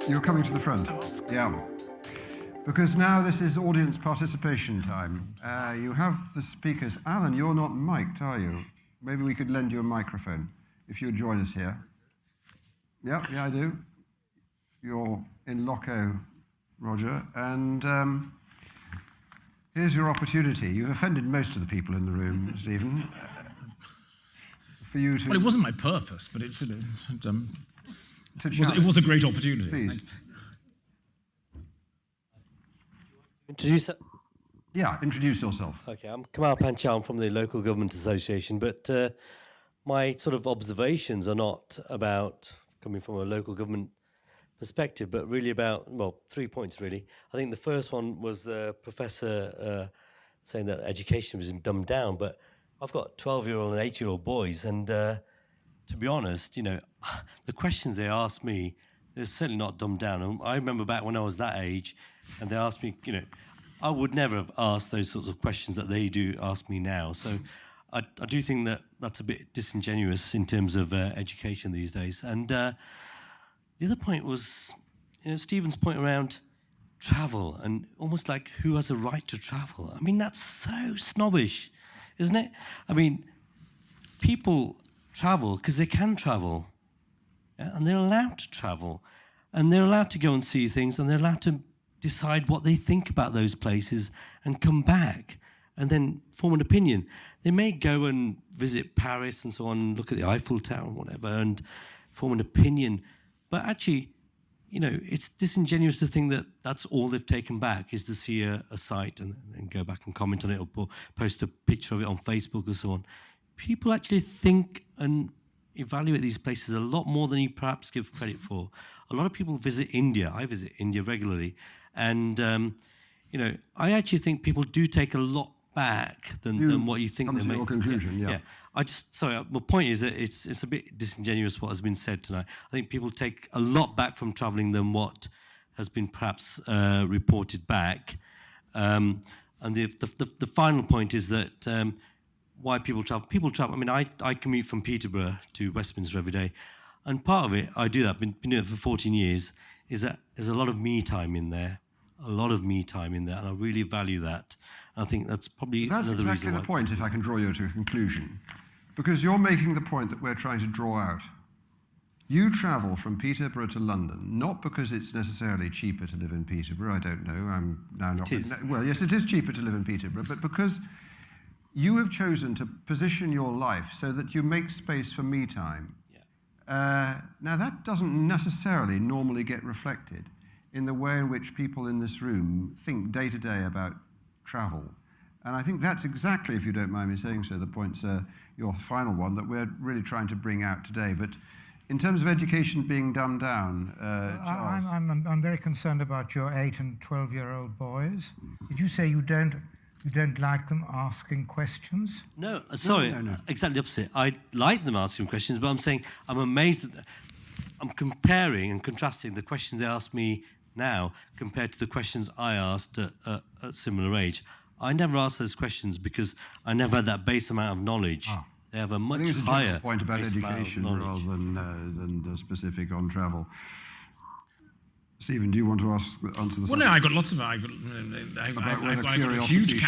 You're coming to the front? Yeah. Because now this is audience participation time. You have the speakers. Alan, you're not mic'd, are you? Maybe we could lend you a microphone if you'd join us here. Yeah, I do. You're in loco, Roger. And here's your opportunity. You've offended most of the people in the room, Stephen. For you to... Well, it wasn't my purpose, but it was a great opportunity. Please. Introduce yourself. Okay, I'm Kamal Panchal from the Local Government Association, but my sort of observations are not about coming from a local government perspective, but really about, well, 3 points really. I think the first one was the professor saying that education was dumbed down, but I've got 12-year-old and 8-year-old boys, and to be honest, the questions they asked me, they're certainly not dumbed down. And I remember back when I was that age, and they asked me, I would never have asked those sorts of questions that they do ask me now. So I do think that that's a bit disingenuous in terms of education these days. And the other point was, Stephen's point around travel, and almost like who has a right to travel. I mean, that's so snobbish, isn't it? I mean, people travel because they can travel, yeah? And they're allowed to travel, and they're allowed to go and see things, and they're allowed to decide what they think about those places and come back and then form an opinion. They may go and visit Paris and so on, look at the Eiffel Tower, whatever, and form an opinion. But actually, it's disingenuous to think that that's all they've taken back is to see a site and go back and comment on it or post a picture of it on Facebook or so on. People actually think and evaluate these places a lot more than you perhaps give credit for. A lot of people visit India. I visit India regularly. And, I actually think people do take a lot back than what you think they make. Your conclusion, yeah. My point is that it's a bit disingenuous what has been said tonight. I think people take a lot back from travelling than what has been perhaps reported back. And the final point is that why people travel. People travel. I mean, I commute from Peterborough to Westminster every day, and part of it, I do that. Been doing it for 14 years. Is that there's a lot of me time in there. And I really value that. And I think that's probably another reason. That's exactly the point, if I can draw you to a conclusion. Because you're making the point that we're trying to draw out. You travel from Peterborough to London, not because it's necessarily cheaper to live in Peterborough, I don't know, I'm now not... It is. Well, yes, it is cheaper to live in Peterborough, but because you have chosen to position your life so that you make space for me time. Yeah. Now, that doesn't necessarily normally get reflected in the way in which people in this room think day to day about travel. And I think that's exactly, if you don't mind me saying so, the point's your final one that we're really trying to bring out today. But in terms of education being dumbed down, Charles... I'm very concerned about your 8 and 12-year-old boys. Did you say you don't like them asking questions? No, sorry, no. Exactly the opposite. I like them asking questions, but I'm saying I'm amazed that I'm comparing and contrasting the questions they ask me now compared to the questions I asked at similar age. I never asked those questions because I never had that base amount of knowledge. Ah. They have a much higher... I think it's a general point about education rather than the specific on travel. Stephen, do you want to answer the subject? Well, no, I got lots of... I got curiosity a huge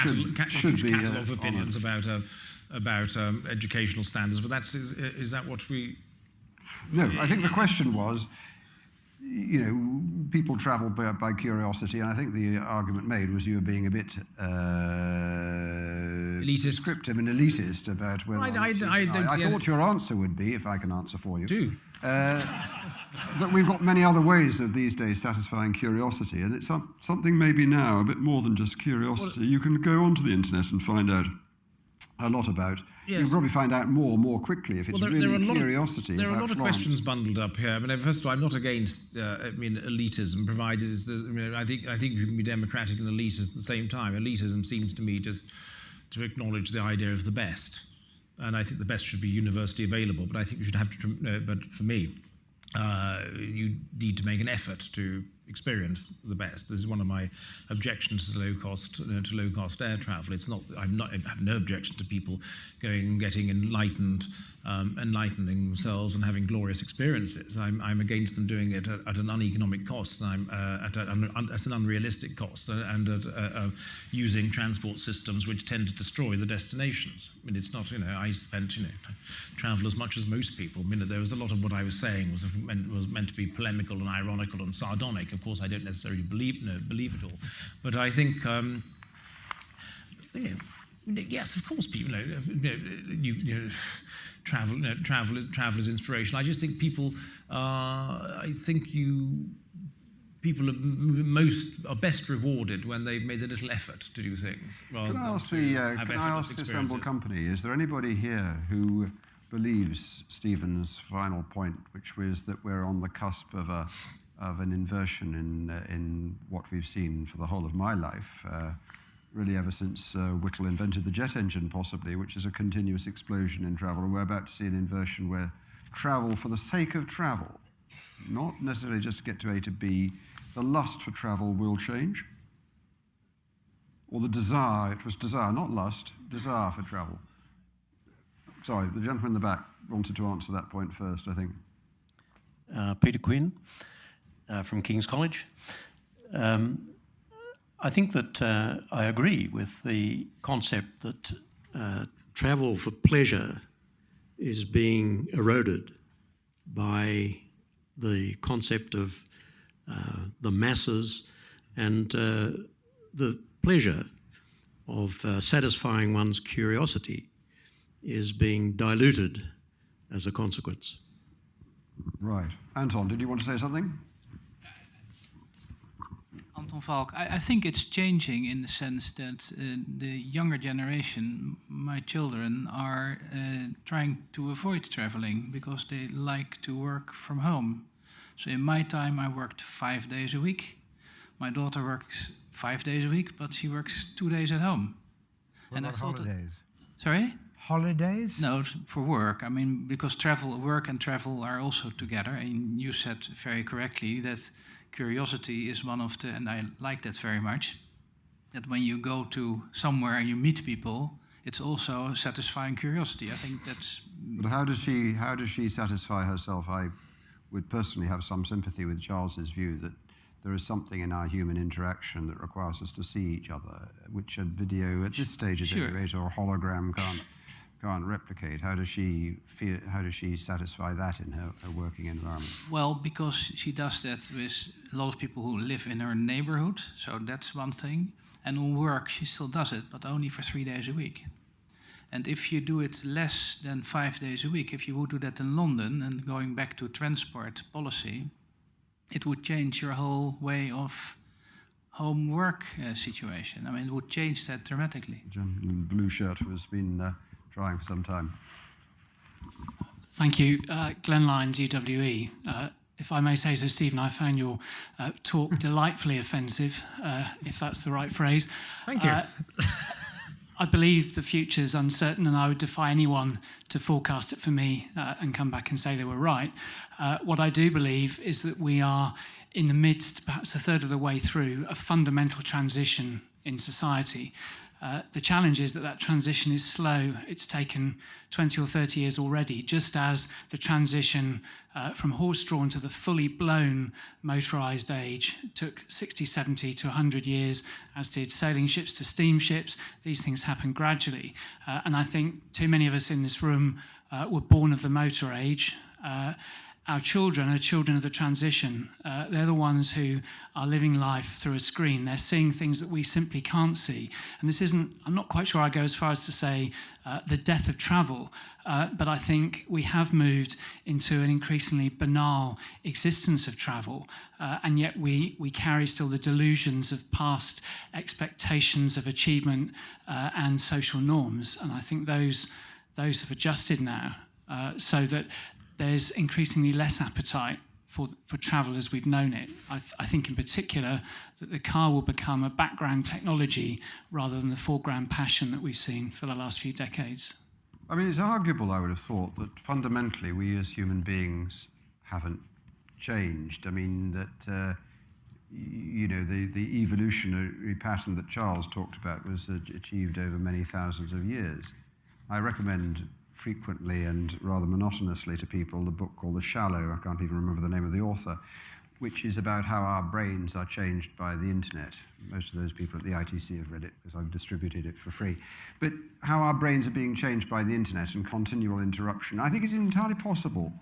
should be catalogue of opinions about educational standards, but is that what we... No, I think the question was, people travel by curiosity, and I think the argument made was you were being a bit elitist, descriptive and elitist about whether... I thought your answer would be, if I can answer for you... that we've got many other ways of these days satisfying curiosity, and it's something maybe now a bit more than just curiosity. You can go onto the internet and find out a lot about... Yes. You'll probably find out more quickly if it's really curiosity. There are a lot of questions bundled up here. I mean, first of all, I'm not against elitism, provided it's I think you can be democratic and elitist at the same time. Elitism seems to me just to acknowledge the idea of the best, and I think the best should be universally available. But I think you should have to. But for me, you need to make an effort to experience the best. This is one of my objections to low cost air travel. It's not. I have no objection to people going and getting enlightening themselves and having glorious experiences. I'm against them doing it at an uneconomic cost, and at an unrealistic cost, and at using transport systems which tend to destroy the destinations. I mean, it's not. I spent travel as much as most people. I mean, there was a lot of what I was saying was meant to be polemical and ironical and sardonic. Of course, I don't necessarily believe it all, but I think. Yes, of course, people. Travel is inspiration. I just think people. People are best rewarded when they've made a little effort to do things. Can I ask the assembled company? Is there anybody here who believes Stephen's final point, which was that we're on the cusp of an inversion in what we've seen for the whole of my life? Really ever since Whittle invented the jet engine, possibly, which is a continuous explosion in travel. And we're about to see an inversion where travel for the sake of travel, not necessarily just to get to A to B, the lust for travel will change. Or the desire, it was desire, not lust, desire for travel. Sorry, the gentleman in the back wanted to answer that point first, I think. Peter Quinn from King's College. I think that I agree with the concept that travel for pleasure is being eroded by the concept of the masses and the pleasure of satisfying one's curiosity is being diluted as a consequence. Right. Anton, did you want to say something? Anton Valk, I think it's changing in the sense that the younger generation, my children, are trying to avoid traveling because they like to work from home. So in my time, I worked 5 days a week. My daughter works 5 days a week, but she works 2 days at home. What about holidays? Sorry? Holidays? No, for work. I mean, because work and travel are also together. And you said very correctly that curiosity is one of the, and I like that very much, that when you go to somewhere and you meet people, it's also satisfying curiosity. I think that's... But how does she satisfy herself? I would personally have some sympathy with Charles's view that there is something in our human interaction that requires us to see each other, which a video at this stage at any rate, or a hologram can't replicate. How does she satisfy that in her working environment? Well, because she does that with a lot of people who live in her neighborhood, so that's one thing. And on work, she still does it, but only for 3 days a week. And if you do it less than 5 days a week, if you would do that in London, and going back to transport policy, it would change your whole way of home-work situation. I mean, it would change that dramatically. The gentleman in the blue shirt who has been trying for some time. Thank you. Glenn Lyons, UWE. If I may say so, Stephen, I found your talk delightfully offensive, if that's the right phrase. Thank you. I believe the future is uncertain, and I would defy anyone to forecast it for me and come back and say they were right. What I do believe is that we are in the midst, perhaps a third of the way through, a fundamental transition in society. The challenge is that that transition is slow. It's taken 20 or 30 years already, just as the transition from horse-drawn to the fully blown motorised age took 60, 70 to 100 years, as did sailing ships to steamships. These things happen gradually. And I think too many of us in this room were born of the motor age. Our children are children of the transition. They're the ones who are living life through a screen. They're seeing things that we simply can't see. And this isn't, I'm not quite sure I go as far as to say the death of travel, but I think we have moved into an increasingly banal existence of travel, and yet we carry still the delusions of past expectations of achievement and social norms. And I think those have adjusted now so that there's increasingly less appetite for travel as we've known it. I think in particular that the car will become a background technology rather than the foreground passion that we've seen for the last few decades. I mean, it's arguable, I would have thought, that fundamentally we as human beings haven't changed. I mean, that you know, the evolutionary pattern that Charles talked about was achieved over many thousands of years. I recommend frequently and rather monotonously to people the book called The Shallow, I can't even remember the name of the author, which is about how our brains are changed by the internet. Most of those people at the ITC have read it because I've distributed it for free. But how our brains are being changed by the internet and continual interruption. I think it's entirely possible,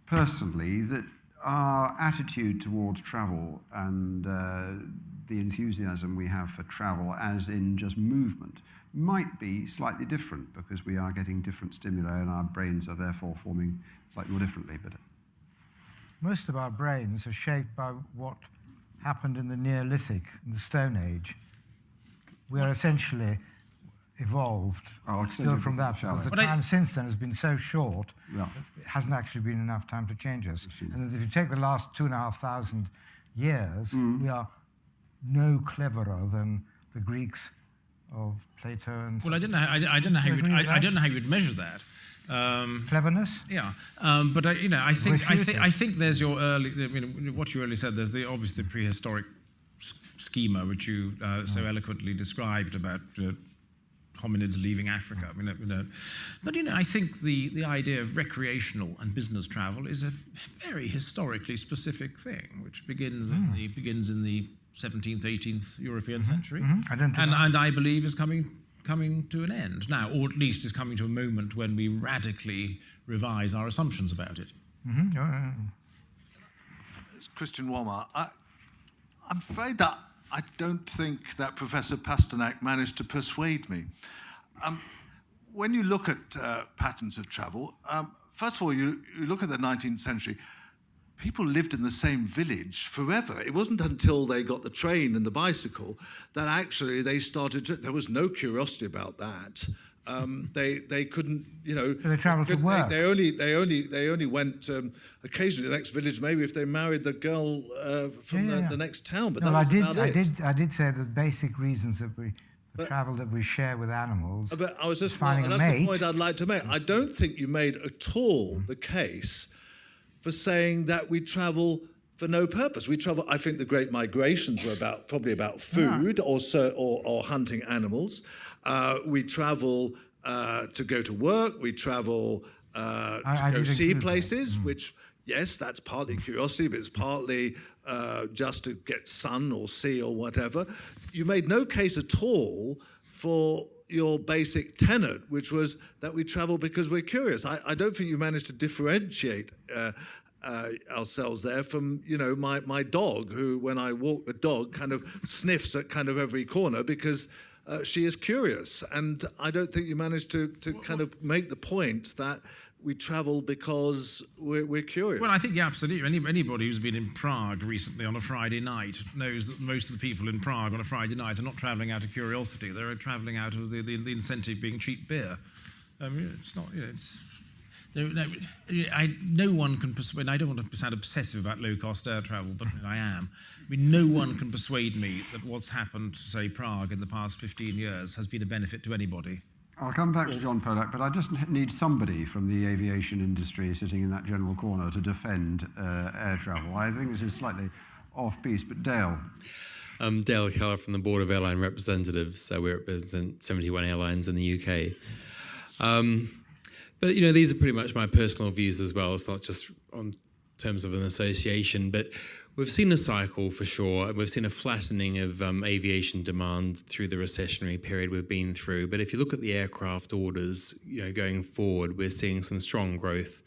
personally, that our attitude towards travel and the enthusiasm we have for travel, as in just movement, might be slightly different because we are getting different stimuli and our brains are therefore forming slightly more differently. But most of our brains are shaped by what happened in the Neolithic, in the Stone Age. We are essentially evolved still from that, because the time since then has been so short, it hasn't actually been enough time to change us. And if you take the last 2,500 years, we are no cleverer than the Greeks of Plato and... Well, I don't know how you would measure that. Cleverness? Yeah, but I think there's your early. I mean, what you earlier said. There's obviously the prehistoric schema which you so eloquently described about hominids leaving Africa. I mean, but I think the idea of recreational and business travel is a very historically specific thing, which begins in the 17th, 18th European century, and I believe is coming to an end now, or at least is coming to a moment when we radically revise our assumptions about it. It's Christian Walmart. I'm afraid that I don't think that Professor Pasternak managed to persuade me. When you look at patterns of travel, first of all, you look at the 19th century, people lived in the same village forever. It wasn't until they got the train and the bicycle that actually they started to, there was no curiosity about that. They couldn't, they travelled to work. They only went occasionally to the next village, maybe if they married the girl from the next town. But I did say the basic reasons that the travel that we share with animals. But I was just finding a mate. That's the point I'd like to make. I don't think you made at all the case for saying that we travel for no purpose. We travel. I think the Great Migrations were probably about food or hunting animals. We travel to go to work. We travel to go see places, which, yes, that's partly curiosity, but it's partly just to get sun or see or whatever. You made no case at all for your basic tenet, which was that we travel because we're curious. I don't think you managed to differentiate ourselves there from, my dog, who, when I walk the dog, kind of sniffs at kind of every corner because she is curious. And I don't think you managed to kind of make the point that we travel because we're curious. Well, I think, yeah, absolutely. Anybody who's been in Prague recently on a Friday night knows that most of the people in Prague on a Friday night are not travelling out of curiosity. They're travelling out of the incentive being cheap beer. It's not, no one can persuade. I don't want to sound obsessive about low-cost air travel, but I am. No one can persuade me that what's happened to, say, Prague in the past 15 years has been a benefit to anybody. I'll come back to John Pollack, but I just need somebody from the aviation industry sitting in that general corner to defend air travel. I think this is slightly off-piece, but Dale. I'm Dale Keller from the Board of Airline Representatives, so we represent 71 airlines in the UK. But, these are pretty much my personal views as well. It's not just on terms of an association, but we've seen a cycle for sure. We've seen a flattening of aviation demand through the recessionary period we've been through. But if you look at the aircraft orders, going forward, we're seeing some strong growth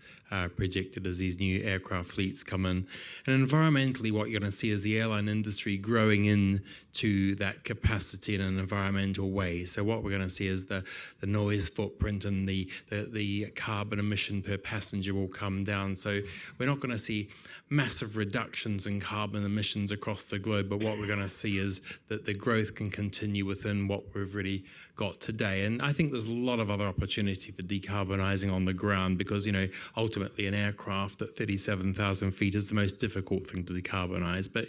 projected as these new aircraft fleets come in. And environmentally, what you're going to see is the airline industry growing into that capacity in an environmental way. So what we're going to see is the noise footprint and the carbon emission per passenger will come down. So we're not going to see massive reductions in carbon emissions across the globe, but what we're going to see is that the growth can continue within what we've really got today. And I think there's a lot of other opportunity for decarbonising on the ground because, ultimately an aircraft at 37,000 feet is the most difficult thing to decarbonise, but,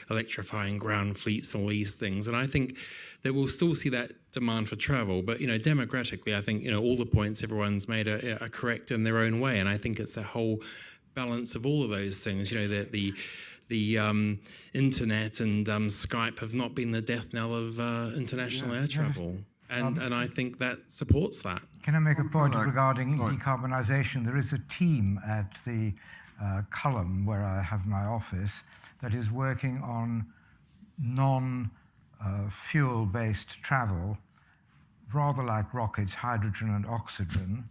electrifying ground fleets and all these things. And I think that we'll still see that demand for travel, but, democratically, I think, all the points everyone's made are correct in their own way. And I think it's a whole balance of all of those things, the internet and Skype have not been the death knell of international air travel. And I think that supports that. Can I make a point regarding decarbonisation? There is a team at the Culham, where I have my office, that is working on non-fuel-based travel, rather like rockets, hydrogen and oxygen,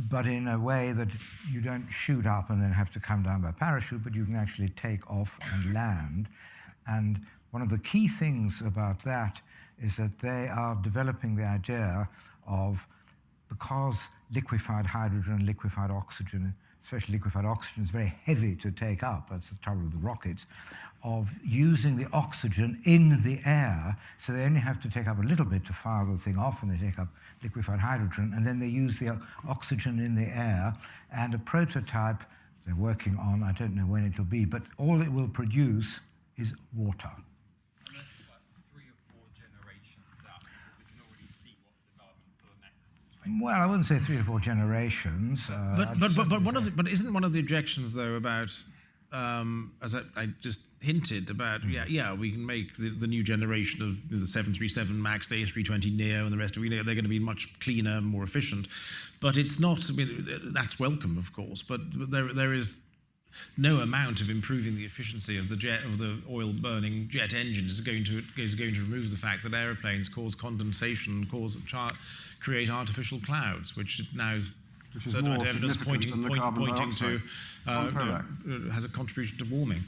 but in a way that you don't shoot up and then have to come down by parachute, but you can actually take off and land. And one of the key things about that is that they are developing the idea of, because liquefied hydrogen and liquefied oxygen, especially liquefied oxygen, is very heavy to take up, that's the trouble with the rockets, of using the oxygen in the air, so they only have to take up a little bit to fire the thing off, and they take up liquefied hydrogen, and then they use the oxygen in the air, and a prototype they're working on, I don't know when it will be, but all it will produce is water. Well, I wouldn't say 3 or 4 generations. But isn't one of the objections, though, about, as I just hinted about, we can make the new generation of the 737 MAX, the A320neo, and the rest of they're going to be much cleaner, more efficient. But it's not. I mean, that's welcome, of course. But there is no amount of improving the efficiency of the oil-burning jet engine is going to remove the fact that aeroplanes cause condensation, create artificial clouds, which now certain evidence pointing to has a contribution to warming.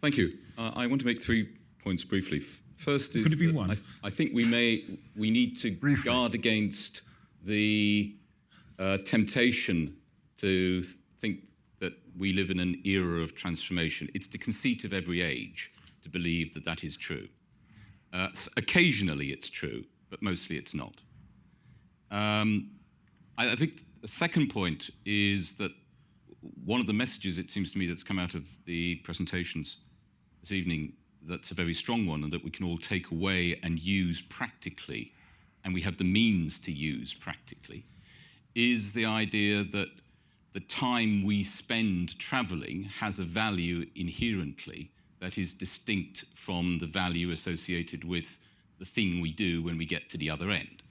Thank you. I want to make 3 points briefly. First is Could it be one? I think we need to guard against the temptation to think that we live in an era of transformation. It's the conceit of every age to believe that that is true. Occasionally it's true, but mostly it's not. I think the second point is that one of the messages, it seems to me, that's come out of the presentations this evening, that's a very strong one and that we can all take away and use practically, and we have the means to use practically, is the idea that the time we spend traveling has a value inherently that is distinct from the value associated with the thing we do when we get to the other end.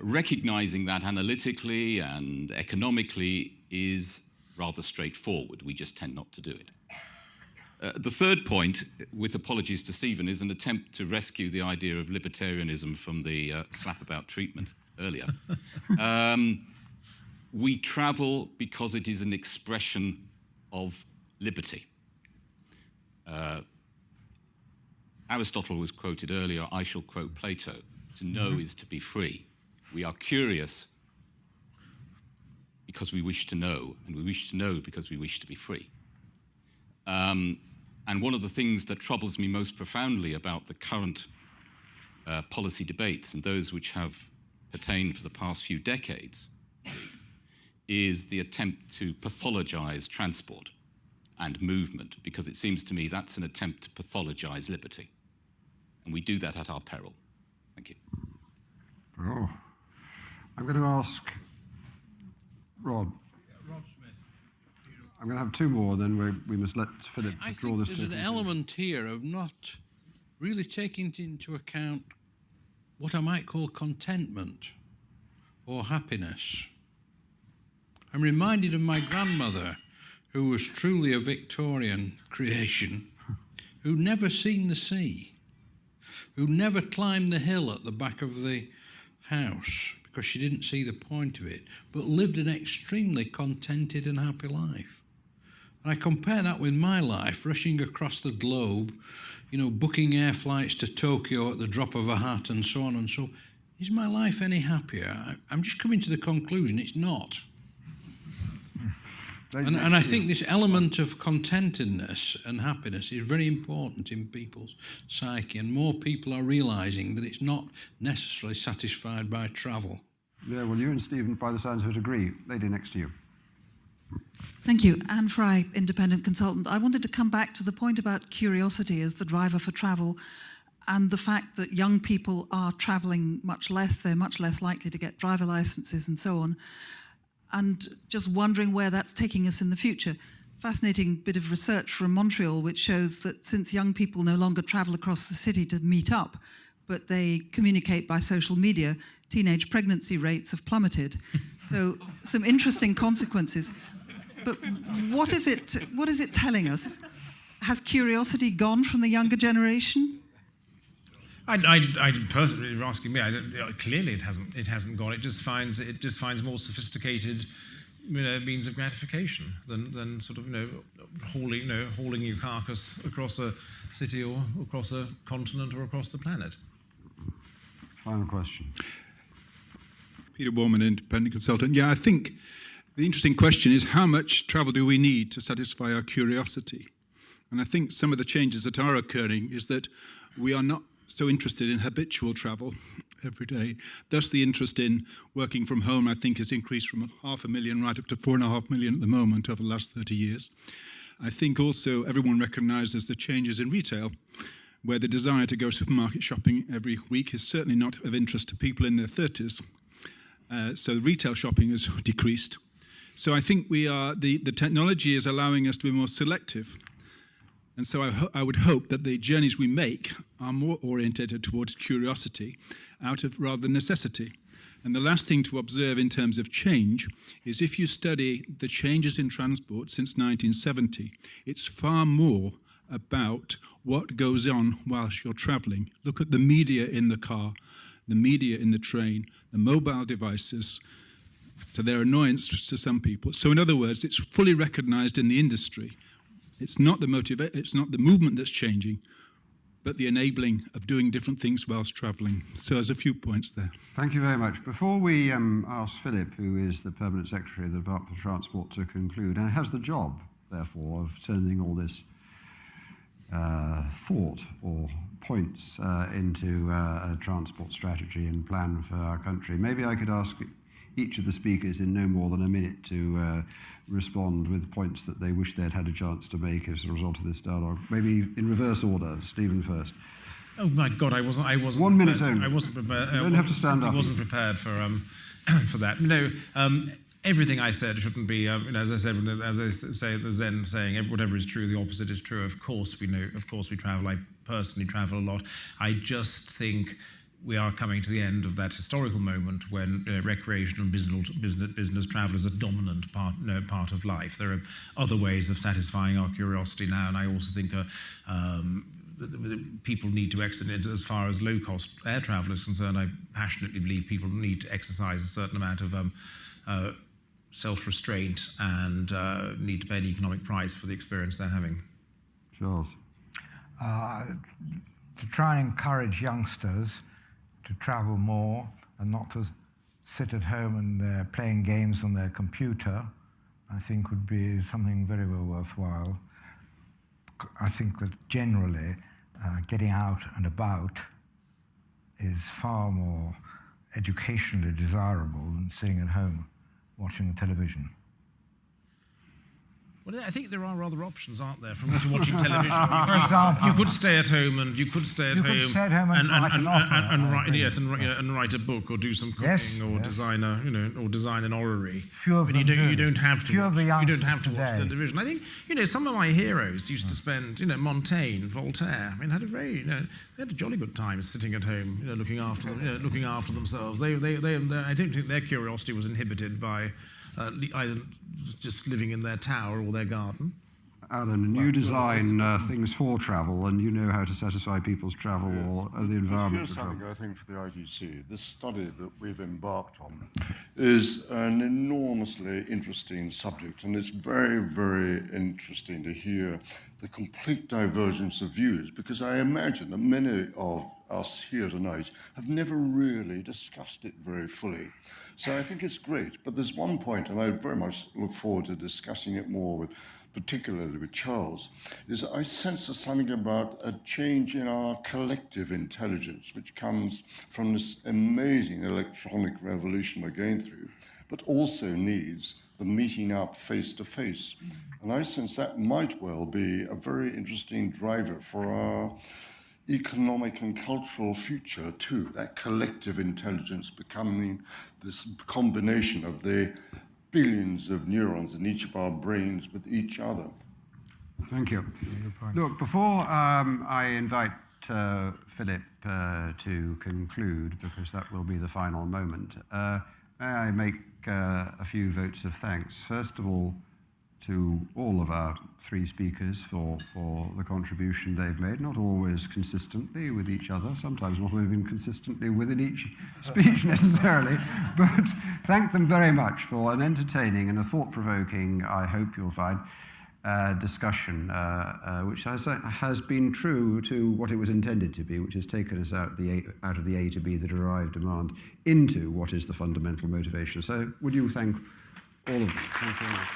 Recognizing that analytically and economically is rather straightforward. We just tend not to do it. The third point, with apologies to Stephen, is an attempt to rescue the idea of libertarianism from the slap-about treatment earlier. We travel because it is an expression of liberty. Aristotle was quoted earlier. I shall quote Plato. To know is to be free. We are curious because we wish to know, and we wish to know because we wish to be free. And one of the things that troubles me most profoundly about the current policy debates, and those which have pertained for the past few decades, is the attempt to pathologize transport and movement, because it seems to me that's an attempt to pathologize liberty. And we do that at our peril. Thank you. Oh. I'm going to ask Rod. Rod Smith. I'm going to have 2 more, then we must let Philip draw this to a conclusion. I think there's an element here of not really taking into account what I might call contentment or happiness. I'm reminded of my grandmother, who was truly a Victorian creation, who'd never seen the sea, who never climbed the hill at the back of the house because she didn't see the point of it, but lived an extremely contented and happy life. And I compare that with my life, rushing across the globe, booking air flights to Tokyo at the drop of a hat and so on and so. Is my life any happier? I'm just coming to the conclusion it's not. And I think this element of contentedness and happiness is very important in people's psyche, and more people are realising that it's not necessarily satisfied by travel. Yeah, well, you and Stephen, by the sounds of it, agree. Lady next to you. Thank you. Anne Fry, independent consultant. I wanted to come back to the point about curiosity as the driver for travel, and the fact that young people are travelling much less, they're much less likely to get driver licenses and so on. And just wondering where that's taking us in the future. fascinating bit of research from Montreal which shows that since young people no longer travel across the city to meet up, but they communicate by social media, teenage pregnancy rates have plummeted. So some interesting consequences. But what is it telling us? Has curiosity gone from the younger generation? I personally, if you're asking me, clearly it hasn't gone. It just finds more sophisticated, means of gratification than sort of hauling your carcass across a city or across a continent or across the planet. Final question. Peter Borman, independent consultant. Yeah, I think the interesting question is how much travel do we need to satisfy our curiosity? And I think some of the changes that are occurring is that we are not so interested in habitual travel every day. Thus, the interest in working from home, I think, has increased from 500,000 right up to 4.5 million at the moment over the last 30 years. I think also everyone recognises the changes in retail, where the desire to go supermarket shopping every week is certainly not of interest to people in their 30s. So retail shopping has decreased. So I think the technology is allowing us to be more selective. And so I would hope that the journeys we make are more orientated towards curiosity out of rather than necessity. And the last thing to observe in terms of change is if you study the changes in transport since 1970, it's far more about what goes on whilst you're travelling. Look at the media in the car, the media in the train, the mobile devices, to their annoyance to some people. So in other words, it's fully recognised in the industry. It's not the movement that's changing, but the enabling of doing different things whilst travelling. So there's a few points there. Thank you very much. Before we ask Philip, who is the Permanent Secretary of the Department for Transport, to conclude, and has the job, therefore, of turning all this thought or points into a transport strategy and plan for our country, maybe I could ask each of the speakers in no more than a minute to respond with points that they wish they'd had a chance to make as a result of this dialogue. Maybe in reverse order. Stephen first. Oh my God, I wasn't. 1 minute only. I wasn't prepared. You don't have to stand up. I wasn't prepared for for that. Everything I said shouldn't be. As I said, as I say, the Zen saying, whatever is true, the opposite is true. Of course we know. Of course we travel. I personally travel a lot. I just think we are coming to the end of that historical moment when recreational and business travel is a dominant part of life. There are other ways of satisfying our curiosity now, and I also think people need to exit as far as low-cost air travel is concerned. I passionately believe people need to exercise a certain amount of self-restraint and need to pay an economic price for the experience they're having. Charles? To try and encourage youngsters to travel more and not to sit at home and playing games on their computer, I think would be something very well worthwhile. I think that generally getting out and about is far more educationally desirable than sitting at home watching the television. Well, I think there are other options, aren't there, from watching television? For example, you could stay at home and write a book or do some cooking or design an orrery. You don't have to watch television. I think some of my heroes used to spend Montaigne, Voltaire. I mean, they had a jolly good time sitting at home, looking after themselves. I don't think their curiosity was inhibited by either just living in their tower or their garden. Alan, you design things for travel, and you know how to satisfy people's travel or the environment for travel. I think for the ITC, this study that we've embarked on is an enormously interesting subject, and it's very, very interesting to hear the complete divergence of views, because I imagine that many of us here tonight have never really discussed it very fully. So I think it's great, but there's one point, and I very much look forward to discussing it more particularly with Charles, is I sense there's something about a change in our collective intelligence, which comes from this amazing electronic revolution we're going through, but also needs the meeting up face to face. And I sense that might well be a very interesting driver for our economic and cultural future too, that collective intelligence becoming this combination of the billions of neurons in each of our brains with each other. Thank you. Look, before I invite Philip to conclude, because that will be the final moment, may I make a few votes of thanks. First of all, to all of our three speakers for the contribution they've made, not always consistently with each other, sometimes not even consistently within each speech necessarily, but thank them very much for an entertaining and a thought-provoking, I hope you'll find, discussion, which has been true to what it was intended to be, which has taken us out of the A to B, the derived demand, into what is the fundamental motivation. So would you thank all of them? Thank you very much.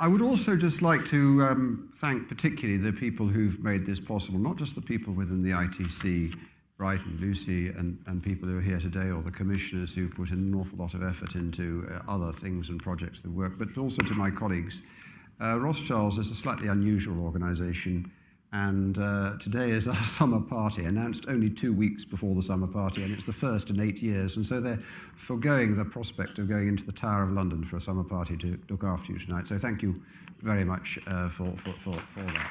I would also just like to thank particularly the people who've made this possible, not just the people within the ITC, Brighton, Lucy, and people who are here today, or the commissioners who put an awful lot of effort into other things and projects that work, but also to my colleagues. Rothschild is a slightly unusual organisation, and today is our summer party, announced only 2 weeks before the summer party, and it's the first in 8 years, and so they're foregoing the prospect of going into the Tower of London for a summer party to look after you tonight. So thank you very much for that.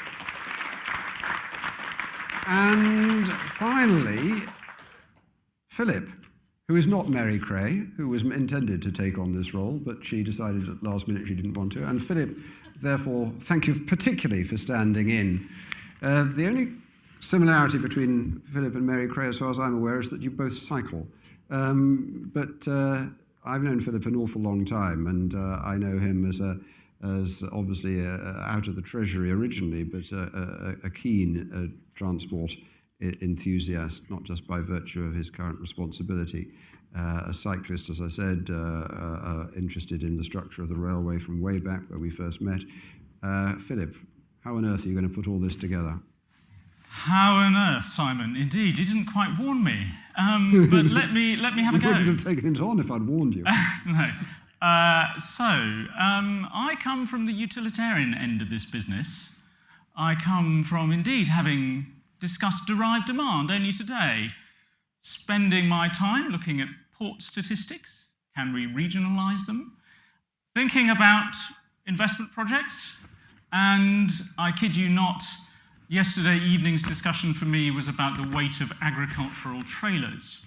And finally, Philip, who is not Mary Cray, who was intended to take on this role, but she decided at the last minute she didn't want to. And Philip, therefore, thank you particularly for standing in. The only similarity between Philip and Mary Cray, as far as I'm aware, is that you both cycle. But I've known Philip an awful long time, and I know him as obviously out of the Treasury originally, but a keen transport enthusiast, not just by virtue of his current responsibility. A cyclist, as I said, interested in the structure of the railway from way back where we first met. Philip, how on earth are you going to put all this together? How on earth, Simon? Indeed, you didn't quite warn me. But let me have a go. You wouldn't have taken it on if I'd warned you. No. I come from the utilitarian end of this business. I come from, indeed, having discussed derived demand only today, spending my time looking at port statistics. Can we regionalise them? Thinking about investment projects. And I kid you not, yesterday evening's discussion for me was about the weight of agricultural trailers.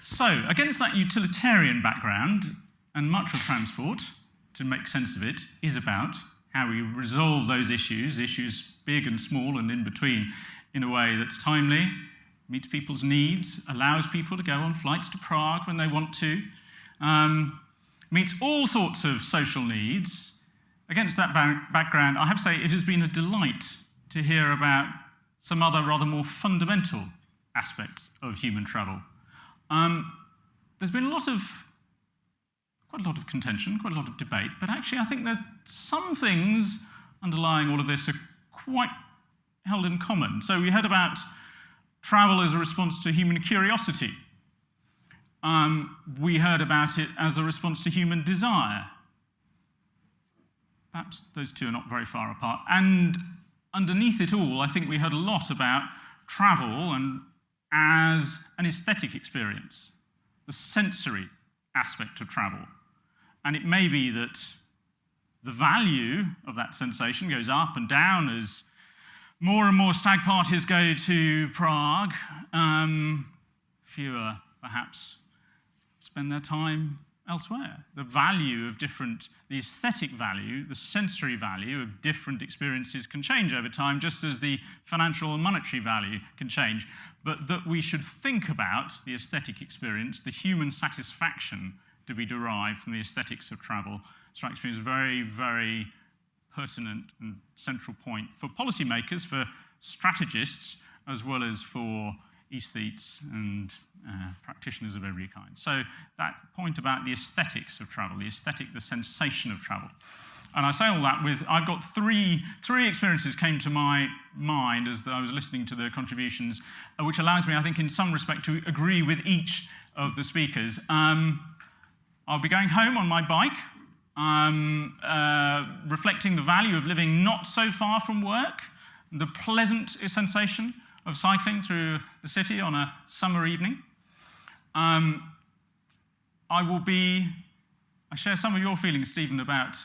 So, against that utilitarian background, and much of transport, to make sense of it, is about how we resolve those issues big and small and in between, in a way that's timely, meets people's needs, allows people to go on flights to Prague when they want to, meets all sorts of social needs. Against that background, I have to say it has been a delight to hear about some other rather more fundamental aspects of human travel. There's been quite a lot of contention, quite a lot of debate, but actually I think there's some things underlying all of this are quite held in common. So we heard about travel as a response to human curiosity. We heard about it as a response to human desire. Perhaps those two are not very far apart. And underneath it all, I think we heard a lot about travel and as an aesthetic experience, the sensory aspect of travel. And it may be that the value of that sensation goes up and down as more and more stag parties go to Prague. Fewer, perhaps, spend their time elsewhere. The value of the aesthetic value, the sensory value of different experiences can change over time, just as the financial and monetary value can change. But that we should think about the aesthetic experience, the human satisfaction to be derived from the aesthetics of travel, strikes me as a very, very pertinent and central point for policymakers, for strategists, as well as for aesthetes and practitioners of every kind. So that point about the aesthetics of travel, the sensation of travel. And I say all that I've got three experiences came to my mind as I was listening to the contributions, which allows me, I think, in some respect, to agree with each of the speakers. I'll be going home on my bike, reflecting the value of living not so far from work, the pleasant sensation of cycling through the city on a summer evening. I share some of your feelings, Stephen, about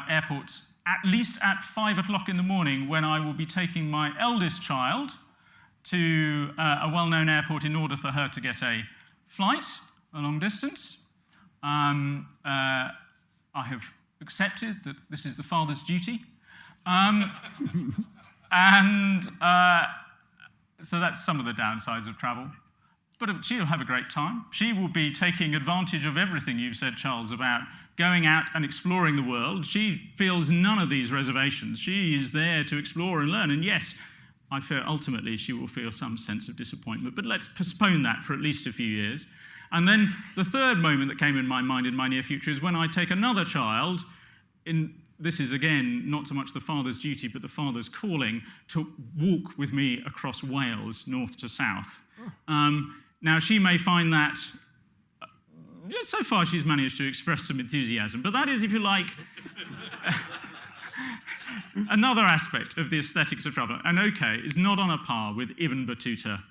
airports, at least at 5 o'clock in the morning, when I will be taking my eldest child to a well-known airport in order for her to get a flight, a long distance. I have accepted that this is the father's duty. So that's some of the downsides of travel. But she'll have a great time. She will be taking advantage of everything you've said, Charles, about going out and exploring the world. She feels none of these reservations. She is there to explore and learn. And yes, I fear ultimately she will feel some sense of disappointment. But let's postpone that for at least a few years. And then the third moment that came in my mind in my near future is when I take another child this is, again, not so much the father's duty, but the father's calling, to walk with me across Wales, north to south. Now, she may find that, so far she's managed to express some enthusiasm, but that is, if you like, another aspect of the aesthetics of travel. And okay, it's not on a par with Ibn Battuta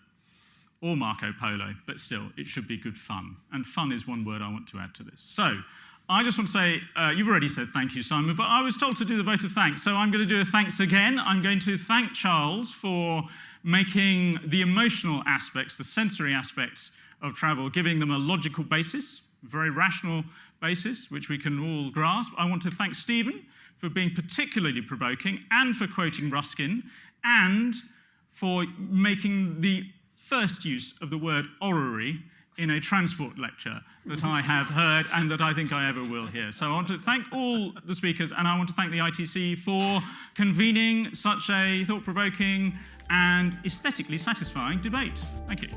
or Marco Polo, but still, it should be good fun. And fun is one word I want to add to this. So, I just want to say, you've already said thank you, Simon, but I was told to do the vote of thanks, so I'm going to do a thanks again. I'm going to thank Charles for making the emotional aspects, the sensory aspects of travel, giving them a logical basis, a very rational basis, which we can all grasp. I want to thank Stephen for being particularly provoking and for quoting Ruskin and for making the first use of the word orrery in a transport lecture that I have heard and that I think I ever will hear. So I want to thank all the speakers, and I want to thank the ITC for convening such a thought-provoking and aesthetically satisfying debate. Thank you.